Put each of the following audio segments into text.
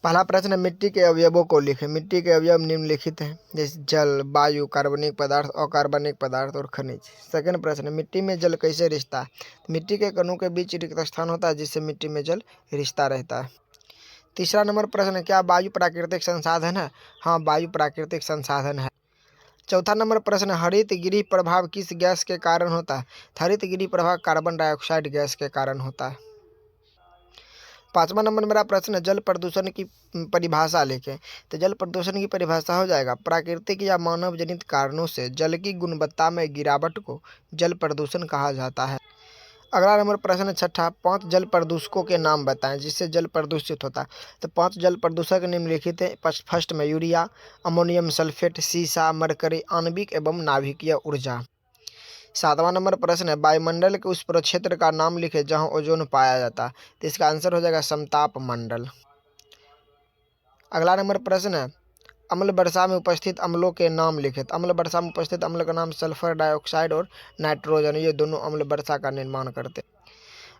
पहला प्रश्न है, मिट्टी के अवयवों को लिखें। मिट्टी के अवयव निम्नलिखित हैं, जैसे जल, वायु, कार्बनिक पदार्थ, अकार्बनिक पदार्थ और खनिज। सेकंड प्रश्न है, मिट्टी में जल कैसे रिश्ता है। मिट्टी के कणों के बीच रिक्त स्थान होता है, जिससे मिट्टी में जल रिश्ता रहता है। तीसरा नंबर प्रश्न है, क्या वायु प्राकृतिक संसाधन है। हाँ, वायु प्राकृतिक संसाधन है। चौथा नंबर प्रश्न है, हरित गृह प्रभाव किस गैस के कारण होता है। हरित गृह प्रभाव कार्बन डाइऑक्साइड गैस के कारण होता है। पांचवा नंबर मेरा प्रश्न है, जल प्रदूषण की परिभाषा लिखें। तो जल प्रदूषण की परिभाषा हो जाएगा, प्राकृतिक या मानव जनित कारणों से जल की गुणवत्ता में गिरावट को जल प्रदूषण कहा जाता है। अगला नंबर प्रश्न है छठा, 5 जल प्रदूषकों के नाम बताएं जिससे जल प्रदूषित होता है। तो 5 जल प्रदूषक निम्नलिखित है। फर्स्ट में यूरिया, अमोनियम सल्फेट, सीसा, मरकरी, आणविक एवं नाभिकीय ऊर्जा। 7वां नंबर प्रश्न है, वायुमंडल के उस प्रक्षेत्र का नाम लिखे जहां ओजोन पाया जाता है। तो इसका आंसर हो जाएगा समताप मंडल। अगला नंबर प्रश्न है, अम्ल वर्षा में उपस्थित अम्लों के नाम लिखे। तो अम्ल वर्षा में उपस्थित अम्ल का नाम सल्फर डाइऑक्साइड और नाइट्रोजन, ये दोनों अम्ल वर्षा का निर्माण करते हैं।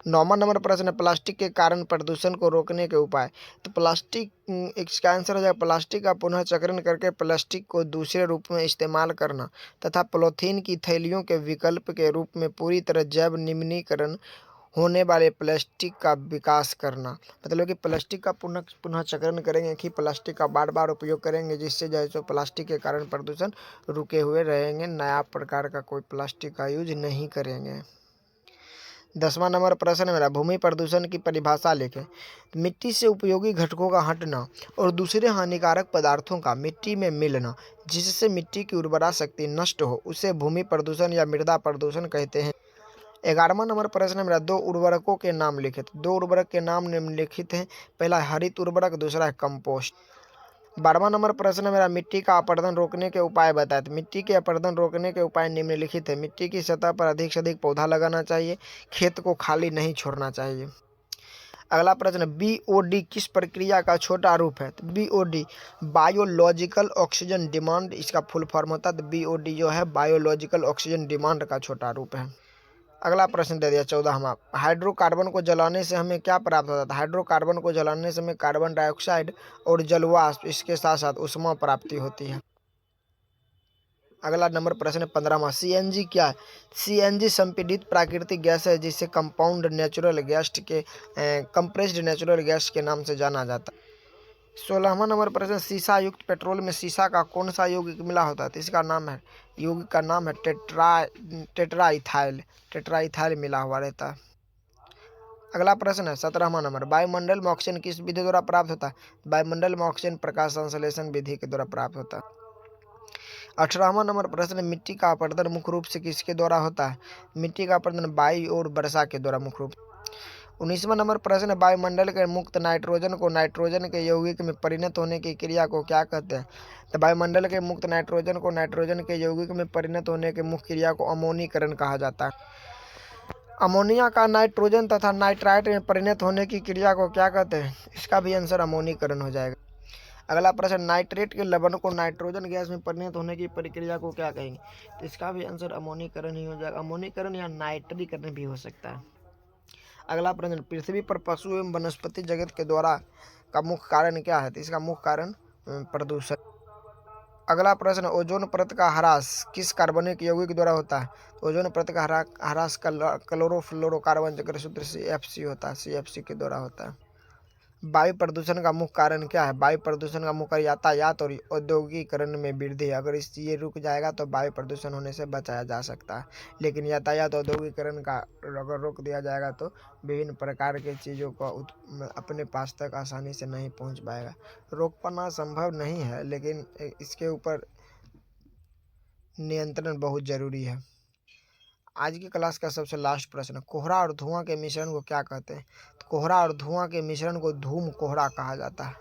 9वां नंबर प्रश्न है, प्लास्टिक के कारण प्रदूषण को रोकने के उपाय। तो प्लास्टिक, इसका आंसर हो जाएगा प्लास्टिक का पुनः चक्रण करके प्लास्टिक को दूसरे रूप में इस्तेमाल करना तथा पॉलीथीन की थैलियों के विकल्प के रूप में पूरी तरह जैव निम्नीकरण होने वाले प्लास्टिक का विकास करना। मतलब कि प्लास्टिक का पुनः चक्रण करेंगे कि प्लास्टिक का बार बार उपयोग करेंगे, जिससे जो है सो प्लास्टिक के कारण प्रदूषण रुके हुए रहेंगे, नया प्रकार का कोई प्लास्टिक का यूज नहीं करेंगे। 10वां नंबर प्रश्न मेरा, भूमि प्रदूषण की परिभाषा लिखें। मिट्टी से उपयोगी घटकों का हटना और दूसरे हानिकारक पदार्थों का मिट्टी में मिलना जिससे मिट्टी की उर्वरा शक्ति नष्ट हो, उसे भूमि प्रदूषण या मृदा प्रदूषण कहते हैं। 11वां नंबर प्रश्न मेरा, 2 उर्वरकों के नाम लिखे। 2 उर्वरक के नाम निम्नलिखित हैं। पहला है हरित उर्वरक, दूसरा है कंपोस्ट। 12वां नंबर प्रश्न मेरा, मिट्टी का अपरदन रोकने के उपाय बताएं। तो मिट्टी के अपरदन रोकने के उपाय निम्नलिखित है। मिट्टी की सतह पर अधिक से अधिक पौधा लगाना चाहिए, खेत को खाली नहीं छोड़ना चाहिए। अगला प्रश्न, बीओडी किस प्रक्रिया का छोटा रूप है। तो बीओडी बायोलॉजिकल ऑक्सीजन डिमांड इसका फुल फॉर्म होता है। तो बीओडी जो है बायोलॉजिकल ऑक्सीजन डिमांड का छोटा रूप है। अगला प्रश्न दे दिया 14वां, हाइड्रोकार्बन को जलाने से हमें क्या प्राप्त होता है। हाइड्रोकार्बन को जलाने से हमें कार्बन डाइऑक्साइड और जलवाष्प, इसके साथ साथ ऊष्मा प्राप्ति होती है। अगला नंबर प्रश्न 15वां, सीएनजी क्या है। सीएनजी संपीड़ित प्राकृतिक गैस है जिसे कंपाउंड नेचुरल गैस के कंप्रेस्ड नेचुरल गैस के नाम से जाना जाता है। 16वां नंबर प्रश्न, सीसा युक्त पेट्रोल में सीसा का कौन सा यौगिक मिला होता है। तो इसका नाम है, यौगिक का नाम है टेट्राइथाइल। टेट्राइथाइल मिला हुआ रहता है। अगला प्रश्न है 17वां नंबर, वायुमंडल में ऑक्सीजन किस विधि द्वारा प्राप्त होता है। वायुमंडल में ऑक्सीजन प्रकाश संश्लेषण विधि के द्वारा प्राप्त होता है। 18वां नंबर प्रश्न, मिट्टी का अपरदन मुख्य रूप से किसके द्वारा होता है। मिट्टी का अपरदन वायु और वर्षा के द्वारा मुख्य रूप। 19वां नंबर प्रश्न, वायुमंडल के मुक्त नाइट्रोजन को नाइट्रोजन के यौगिक में परिणत होने की क्रिया को क्या कहते हैं। तो वायुमंडल के मुक्त नाइट्रोजन को नाइट्रोजन के यौगिक में परिणत होने की मुख्य क्रिया को अमोनीकरण कहा जाता है। अमोनिया का नाइट्रोजन तथा नाइट्राइट में परिणत होने की क्रिया को क्या कहते हैं। इसका भी आंसर अमोनीकरण हो जाएगा। अगला प्रश्न, नाइट्रेट के लवण को नाइट्रोजन गैस में परिणत होने की प्रक्रिया को क्या कहेंगे। तो इसका भी आंसर अमोनीकरण ही हो जाएगा। अमोनीकरण या नाइट्रीकरण भी हो सकता है। अगला प्रश्न, पृथ्वी पर पशु एवं वनस्पति जगत के द्वारा का मुख्य कारण क्या है। तो इसका मुख्य कारण प्रदूषण। अगला प्रश्न, ओजोन परत का ह्रास किस कार्बनिक यौगिक द्वारा होता है। तो ओजोन परत का ह्रास क्लोरोफ्लोरोकार्बन चक्र सूत्र CFC होता है, CFC के द्वारा होता है। वायु प्रदूषण का मुख्य कारण क्या है। वायु प्रदूषण का मुख्य यातायात और औद्योगिकरण में वृद्धि। अगर ये रुक जाएगा तो वायु प्रदूषण होने से बचाया जा सकता है, लेकिन यातायात औद्योगिकरण का अगर रोक दिया जाएगा तो विभिन्न प्रकार के चीज़ों को अपने पास तक आसानी से नहीं पहुंच पाएगा। रोक पाना संभव नहीं है, लेकिन इसके ऊपर नियंत्रण बहुत ज़रूरी है। आज की क्लास का सबसे लास्ट प्रश्न, कोहरा और धुआं के मिश्रण को क्या कहते हैं। तो कोहरा और धुआं के मिश्रण को धूम कोहरा कहा जाता है।